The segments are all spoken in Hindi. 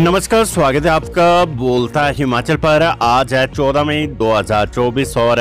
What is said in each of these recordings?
नमस्कार, स्वागत है आपका बोलता है हिमाचल पर। आज है 14 मई 2024 और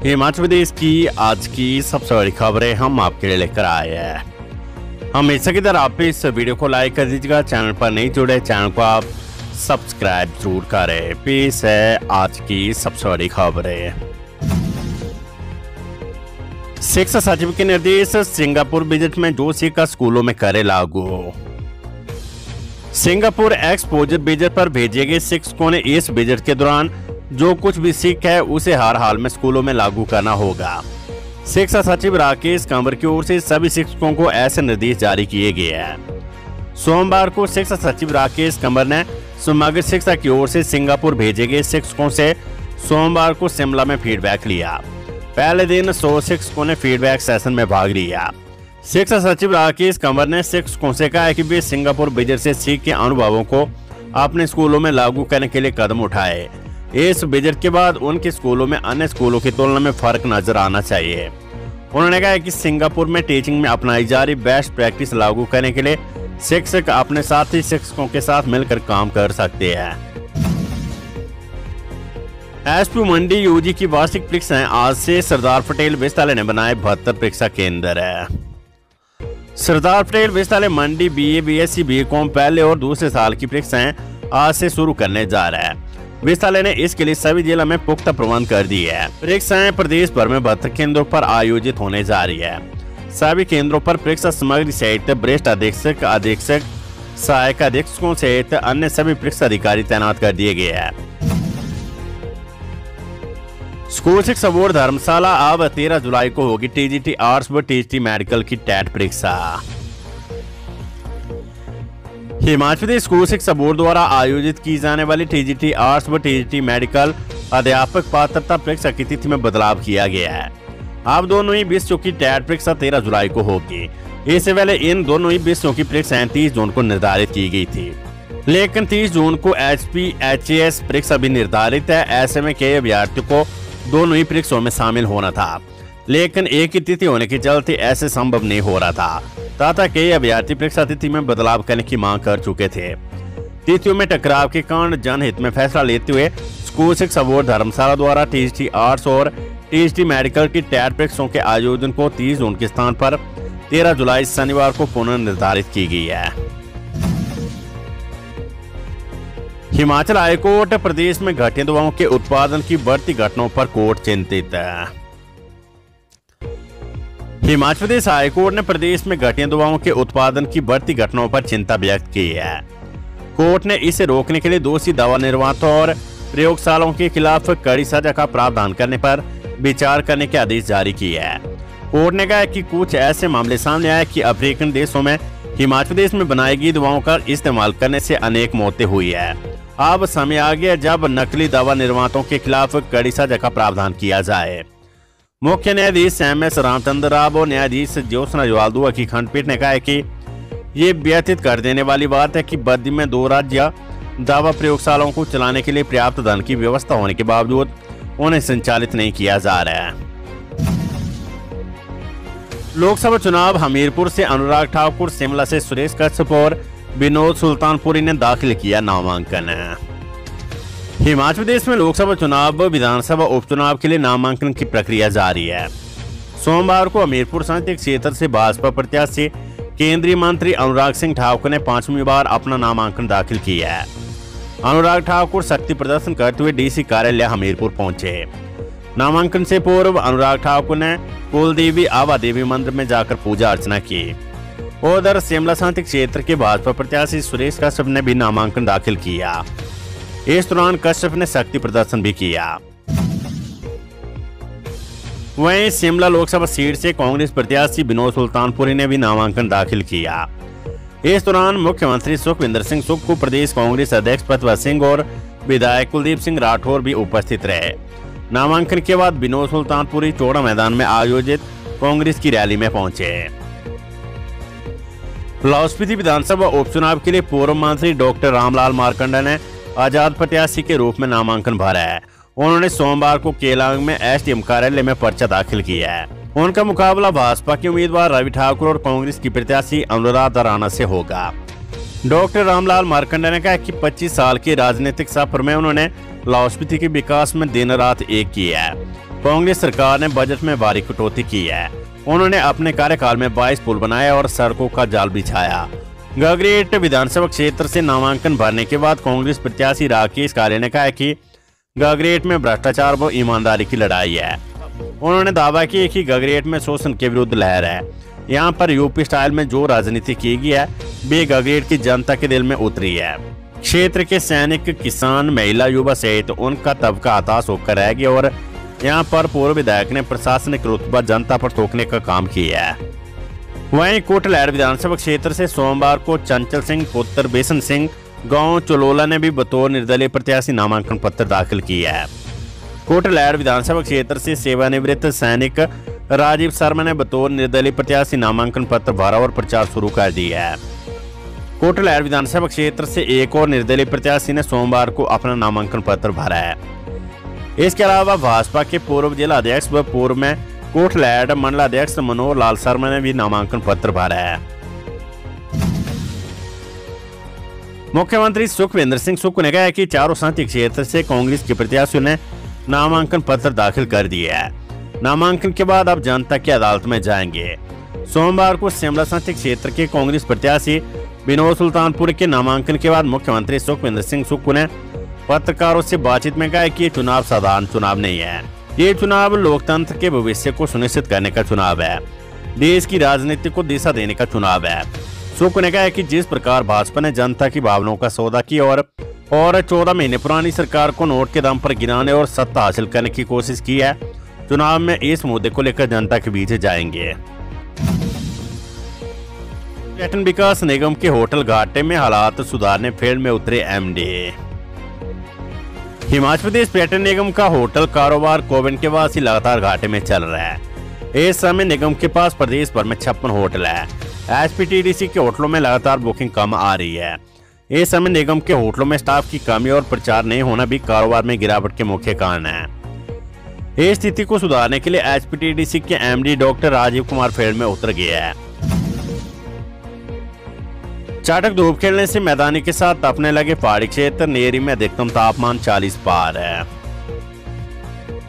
हिमाचल प्रदेश की आज की सबसे बड़ी खबरें हम आपके लिए लेकर आए हैं। हमेशा की तरह आप इस वीडियो को लाइक कर दीजिएगा। चैनल पर नहीं जुड़े चैनल को आप सब्सक्राइब जरूर करें। पेश है आज की सबसे बड़ी खबरें। शिक्षा सचिव के निर्देश, सिंगापुर विजिट में जो सीखा स्कूलों में करे लागू। सिंगापुर एक्सपोजर विजिट पर भेजे गए शिक्षकों ने इस विजिट के दौरान जो कुछ भी सीखा है उसे हर हाल में स्कूलों में लागू करना होगा। शिक्षा सचिव राकेश कंवर की ओर से सभी शिक्षकों को ऐसे निर्देश जारी किए गए हैं। सोमवार को शिक्षा सचिव राकेश कंवर ने समग्र शिक्षा की ओर से सिंगापुर भेजे गए शिक्षकों से सोमवार को शिमला में फीडबैक लिया। पहले दिन 100 शिक्षकों ने फीडबैक सेशन में भाग लिया। शिक्षा सचिव राकेश कंवर ने शिक्षकों से कहा कि वे सिंगापुर विजिट से सीख के अनुभवों को अपने स्कूलों में लागू करने के लिए कदम उठाए। इस विजिट के बाद उनके स्कूलों में अन्य स्कूलों की तुलना में फर्क नजर आना चाहिए। उन्होंने कहा कि सिंगापुर में टीचिंग में अपनाई जा रही बेस्ट प्रैक्टिस लागू करने के लिए शिक्षक अपने साथी शिक्षकों के साथ मिलकर काम कर सकते हैं। एसपी मंडी यूजी की वार्षिक परीक्षाएं आज से सरदार पटेल विश्वविद्यालय ने बनाए 72 परीक्षा केंद्र है। सरदार पटेल विश्वविद्यालय मंडी बीए, बीएससी, बीकॉम पहले और दूसरे साल की परीक्षाएं आज से शुरू करने जा रहा है। विश्वविद्यालय ने इसके लिए सभी जिलों में पुख्ता प्रबंध कर दिए हैं। परीक्षाएं प्रदेश भर में 72 केंद्रों पर आयोजित होने जा रही है। सभी केंद्रों पर परीक्षा सामग्री सहित वरिष्ठ अधीक्षक, सहायक अधीक्षकों सहित अन्य सभी परीक्षा अधिकारी तैनात कर दिए गए हैं। स्कूल शिक्षा बोर्ड धर्मशाला अब 13 जुलाई को होगी टीजीटी आर्ट्स व टीजीटी मेडिकल की टेट परीक्षा। हिमाचल प्रदेश स्कूल शिक्षा बोर्ड द्वारा आयोजित की जाने वाली टीजीटी आर्ट्स व टीजीटी मेडिकल अध्यापक पात्रता परीक्षा की तिथि में बदलाव किया गया है। अब दोनों ही विषयों की टेट परीक्षा 13 जुलाई को होगी। इससे पहले इन दोनों ही विषयों की परीक्षाएं 30 जून को निर्धारित की गई थी, लेकिन 30 जून को HPHAS परीक्षा भी निर्धारित है। ऐसे में कई अभ्यर्थियों को दोनों ही परीक्षाओं में शामिल होना था, लेकिन एक ही तिथि होने के चलते ऐसे संभव नहीं हो रहा था तथा कई अभ्यर्थी परीक्षा तिथि में बदलाव करने की मांग कर चुके थे। तिथियों में टकराव के कारण जनहित में फैसला लेते हुए स्कूल शिक्षा बोर्ड धर्मशाला द्वारा टीजीटी आर्ट्स और टीजीटी मेडिकल की टेट परीक्षाओं के आयोजन को 30 जून के स्थान पर 13 जुलाई शनिवार को पुनः निर्धारित की गई है। हिमाचल हाईकोर्ट प्रदेश में घटिया दवाओं के उत्पादन की बढ़ती घटनाओं पर कोर्ट चिंतित है। हिमाचल प्रदेश हाईकोर्ट ने प्रदेश में घटिया दवाओं के उत्पादन की बढ़ती घटनाओं पर चिंता व्यक्त की है। कोर्ट ने इसे रोकने के लिए दोषी दवा निर्माताओं और प्रयोगशालाओं के खिलाफ कड़ी सजा का प्रावधान करने पर विचार करने के आदेश जारी किए हैं। कोर्ट ने कहा कि कुछ ऐसे मामले सामने आए कि अफ्रीकन देशों में हिमाचल प्रदेश में बनाई गई दवाओं का इस्तेमाल करने से अनेक मौतें हुई है। अब समय आ गया जब नकली दवा निर्माताओं के खिलाफ कड़ी सजा का प्रावधान किया जाए। मुख्य न्यायाधीश MS रामचंद्र राव और न्यायाधीश ज्योत्सना जवालदुआ की खंडपीठ ने कहा है कि ये व्यथित कर देने वाली बात है कि बद्दी में 2 राज्य दवा प्रयोगशालाओं को चलाने के लिए पर्याप्त धन की व्यवस्था होने के बावजूद उन्हें संचालित नहीं किया जा रहा है। लोकसभा चुनाव हमीरपुर से अनुराग ठाकुर, शिमला से सुरेश कश्यप और विनोद सुल्तानपुरी ने दाखिल किया नामांकन। हिमाचल प्रदेश में लोकसभा चुनाव व विधानसभा उपचुनाव के लिए नामांकन की प्रक्रिया जारी है। सोमवार को हमीरपुर संसदीय क्षेत्र से भाजपा प्रत्याशी केंद्रीय मंत्री अनुराग सिंह ठाकुर ने 5वीं बार अपना नामांकन दाखिल किया है। अनुराग ठाकुर शक्ति प्रदर्शन करते हुए DC कार्यालय हमीरपुर पहुंचे। नामांकन से पूर्व अनुराग ठाकुर ने कुलदेवी आवा देवी मंदिर में जाकर पूजा अर्चना की। उधर शिमला संसदीय क्षेत्र के भाजपा प्रत्याशी सुरेश कश्यप ने भी नामांकन दाखिल किया। इस दौरान कश्यप ने शक्ति प्रदर्शन भी किया। वहीं शिमला लोकसभा सीट से कांग्रेस प्रत्याशी विनोद सुल्तानपुरी ने भी नामांकन दाखिल किया। इस दौरान मुख्यमंत्री सुखविंदर सिंह सुक्खू को प्रदेश कांग्रेस अध्यक्ष प्रतिभा सिंह और विधायक कुलदीप सिंह राठौर भी उपस्थित रहे। नामांकन के बाद विनोद सुल्तानपुरी चौड़ा मैदान में आयोजित कांग्रेस की रैली में पहुंचे। लाहौल स्पीति विधानसभा उपचुनाव के लिए पूर्व मंत्री डॉक्टर रामलाल मारकंडा ने आजाद प्रत्याशी के रूप में नामांकन भरा है। उन्होंने सोमवार को केलांग में SDM कार्यालय में पर्चा दाखिल किया है। उनका मुकाबला भाजपा के उम्मीदवार रवि ठाकुर और कांग्रेस की प्रत्याशी अनुराधा राणा से होगा। डॉक्टर रामलाल मार्कंडे ने कहा कि 25 साल के राजनीतिक सफर में उन्होंने लाहौल स्पीति के विकास में दिन रात एक किया है। कांग्रेस सरकार ने बजट में भारी कटौती की है। उन्होंने अपने कार्यकाल में 22 पुल बनाए और सड़कों का जाल बिछाया। गगरेट विधानसभा क्षेत्र से नामांकन भरने के बाद कांग्रेस प्रत्याशी राकेश काले ने कहा कि गगरेट में भ्रष्टाचार व ईमानदारी की लड़ाई है। उन्होंने दावा किया कि गगरेट में शोषण के विरुद्ध लहर है। यहाँ पर यूपी स्टाइल में जो राजनीति की गई है वे गगरेट की जनता के दिल में उतरी है। क्षेत्र के सैनिक, किसान, महिला, युवा सहित उनका तबका हताश होकर रह गया और यहाँ पर पूर्व विधायक ने प्रशासनिक रुतबा जनता पर थोपने का काम किया है। वहीं कोटलैड विधानसभा क्षेत्र से सोमवार को चंचल सिंह पुत्र बेसन सिंह गांव चलोला ने भी बतौर निर्दलीय प्रत्याशी नामांकन पत्र दाखिल किया है। कोटलैड विधानसभा क्षेत्र से सेवानिवृत्त सैनिक राजीव शर्मा ने बतौर निर्दलीय प्रत्याशी नामांकन पत्र भरा और प्रचार शुरू कर दिया है। कोटलैड विधानसभा क्षेत्र से एक और निर्दलीय प्रत्याशी ने सोमवार को अपना नामांकन पत्र भरा है। इसके अलावा भाजपा के पूर्व जिला अध्यक्ष व पूर्व में कोटलैड मंडलाध्यक्ष मनोहर लाल शर्मा ने भी नामांकन पत्र भरा है। मुख्यमंत्री सुखविंदर सिंह सुक्खू ने कहा कि चारों संसदीय क्षेत्र से कांग्रेस के प्रत्याशियों ने नामांकन पत्र दाखिल कर दिए है। नामांकन के बाद अब जनता की अदालत में जाएंगे। सोमवार को शिमला संसदीय क्षेत्र के कांग्रेस प्रत्याशी विनोद सुल्तानपुर के नामांकन के बाद मुख्यमंत्री सुखविंदर सिंह सुक्खू ने पत्रकारों से बातचीत में कहा कि ये चुनाव साधारण चुनाव नहीं है। ये चुनाव लोकतंत्र के भविष्य को सुनिश्चित करने का चुनाव है। देश की राजनीति को दिशा देने का चुनाव है। सुक्खू ने कहा कि जिस प्रकार भाजपा ने जनता की भावनाओं का सौदा किया और 14 महीने पुरानी सरकार को नोट के दम पर गिराने और सत्ता हासिल करने की कोशिश की है, चुनाव में इस मुद्दे को लेकर जनता के बीच जाएंगे। पर्यटन विकास निगम के होटल घाटे में हालात सुधारने फील्ड में उतरे एमडी। हिमाचल प्रदेश पर्यटन निगम का होटल कारोबार कोविड के बाद से लगातार घाटे में चल रहा है। इस समय निगम के पास प्रदेश भर में 56 होटल है। एचपीटीडीसी के होटलों में लगातार बुकिंग कम आ रही है। इस समय निगम के होटलों में स्टाफ की कमी और प्रचार नहीं होना भी कारोबार में गिरावट के मुख्य कारण है। इस स्थिति को सुधारने के लिए एचपीटीडीसी के MD doctor Rajeev Kumar field में उतर गए हैं। चाटक धूप खेलने से मैदानी के साथ तपने लगे पहाड़ी क्षेत्र। नेरी में अधिकतम तापमान 40 पार है।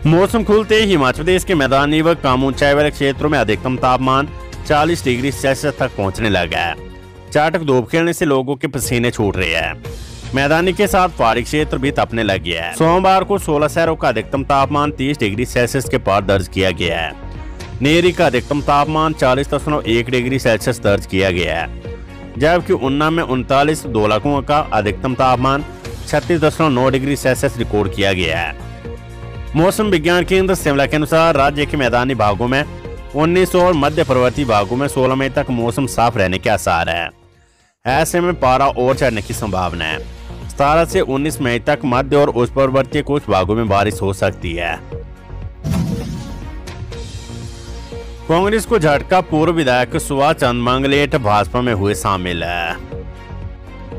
मौसम खुलते ही हिमाचल प्रदेश के मैदानी व कम ऊंचाई वाले क्षेत्रों में अधिकतम तापमान 40 डिग्री सेल्सियस तक पहुंचने लगा है। चाटक धूप खेलने से लोगों के पसीने छूट रहे हैं। मैदानी के साथ पहाड़ी क्षेत्र भी तपने लगे हैं। सोमवार को 16 शहरों का अधिकतम तापमान 30 डिग्री सेल्सियस के पार दर्ज किया गया है। नेरी का अधिकतम तापमान 40.1 डिग्री सेल्सियस दर्ज किया गया है, जबकि उन्ना में 39 धोलाकुआं का अधिकतम तापमान 36.9 डिग्री सेल्सियस रिकॉर्ड किया गया है। मौसम विज्ञान केंद्र शिमला के अनुसार राज्य के मैदानी भागों में 19 और मध्य पर्वतीय भागों में 16 मई तक मौसम साफ रहने के आसार है। ऐसे में पारा और चढ़ने की संभावना है। 17 से 19 मई तक मध्य और उच्च पर्वतीय कुछ भागों में बारिश हो सकती है। कांग्रेस को झटका, पूर्व विधायक सुभाष चंद्र मंगलेट भाजपा में हुए शामिल है।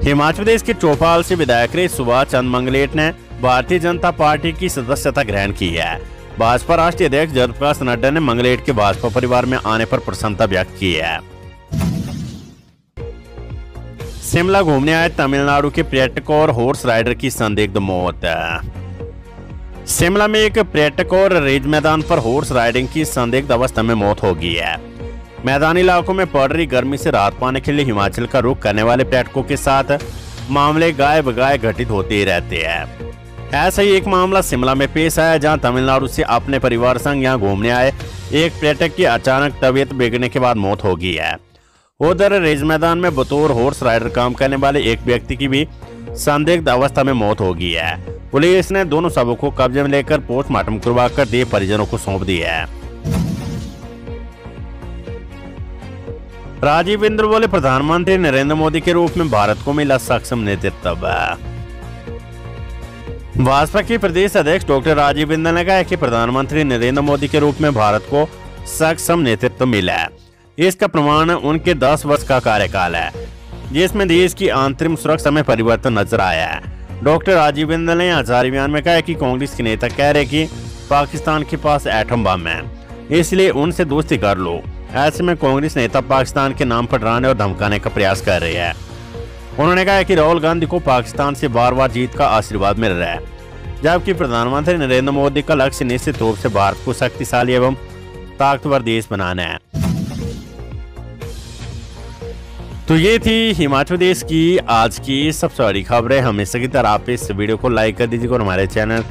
हिमाचल प्रदेश के चौपाल से विधायक रहे सुभाष चंद्र मंगलेट ने भारतीय जनता पार्टी की सदस्यता ग्रहण की है। भाजपा राष्ट्रीय अध्यक्ष जगत प्रकाश नड्डा ने मंगलेट के भाजपा परिवार में आने पर प्रसन्नता व्यक्त की है। शिमला घूमने आए तमिलनाडु के पर्यटक और हॉर्स राइडर की संदिग्ध मौत। शिमला में एक पर्यटक और रेज मैदान पर हॉर्स राइडिंग की संदिग्ध अवस्था में मौत हो गई है। मैदानी इलाकों में पड़ रही गर्मी से राहत पाने के लिए हिमाचल का रुख करने वाले पर्यटकों के साथ मामले गाय बगाए घटित होते ही रहते हैं। ऐसा ही एक मामला शिमला में पेश आया, जहां तमिलनाडु से अपने परिवार संग यहां घूमने आए एक पर्यटक की अचानक तबीयत बिगड़ने के बाद मौत हो गई है। उधर रेज मैदान में बतौर हॉर्स राइडर काम करने वाले एक व्यक्ति की भी संदिग्ध अवस्था में मौत हो गई है। पुलिस ने दोनों शवों को कब्जे में लेकर पोस्टमार्टम करवाकर देह परिजनों को सौंप दिया है। राजीव बिंदु बोले, प्रधानमंत्री नरेंद्र मोदी के रूप में भारत को मिला सक्षम नेतृत्व। भाजपा के प्रदेश अध्यक्ष डॉक्टर राजीव बिंदु ने कहा कि प्रधानमंत्री नरेंद्र मोदी के रूप में भारत को सक्षम नेतृत्व मिला है। इसका प्रमाण उनके 10 वर्ष का कार्यकाल है, जिसमें देश की आंतरिक सुरक्षा में परिवर्तन नजर आया है। डॉक्टर राजीव बिंदु ने हजारी बयान में कहा कि कांग्रेस के नेता कह रहे कि पाकिस्तान के पास एटम बम है, इसलिए उनसे दोस्ती कर लो। ऐसे में कांग्रेस नेता पाकिस्तान के नाम पर डराने और धमकाने का प्रयास कर रहे हैं। उन्होंने कहा कि राहुल गांधी को पाकिस्तान से बार बार जीत का आशीर्वाद मिल रहा है, जबकि प्रधानमंत्री नरेंद्र मोदी का लक्ष्य निश्चित रूप से भारत को शक्तिशाली एवं ताकतवर देश बनाना है। तो ये थी हिमाचल प्रदेश की आज की सबसे बड़ी खबरें। हमेशा की तरह आप इस वीडियो को लाइक कर दीजिए और हमारे चैनल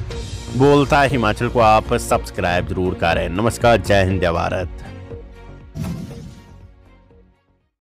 बोलता है हिमाचल को आप सब्सक्राइब जरूर करें। नमस्कार, जय हिंद, जय भारत।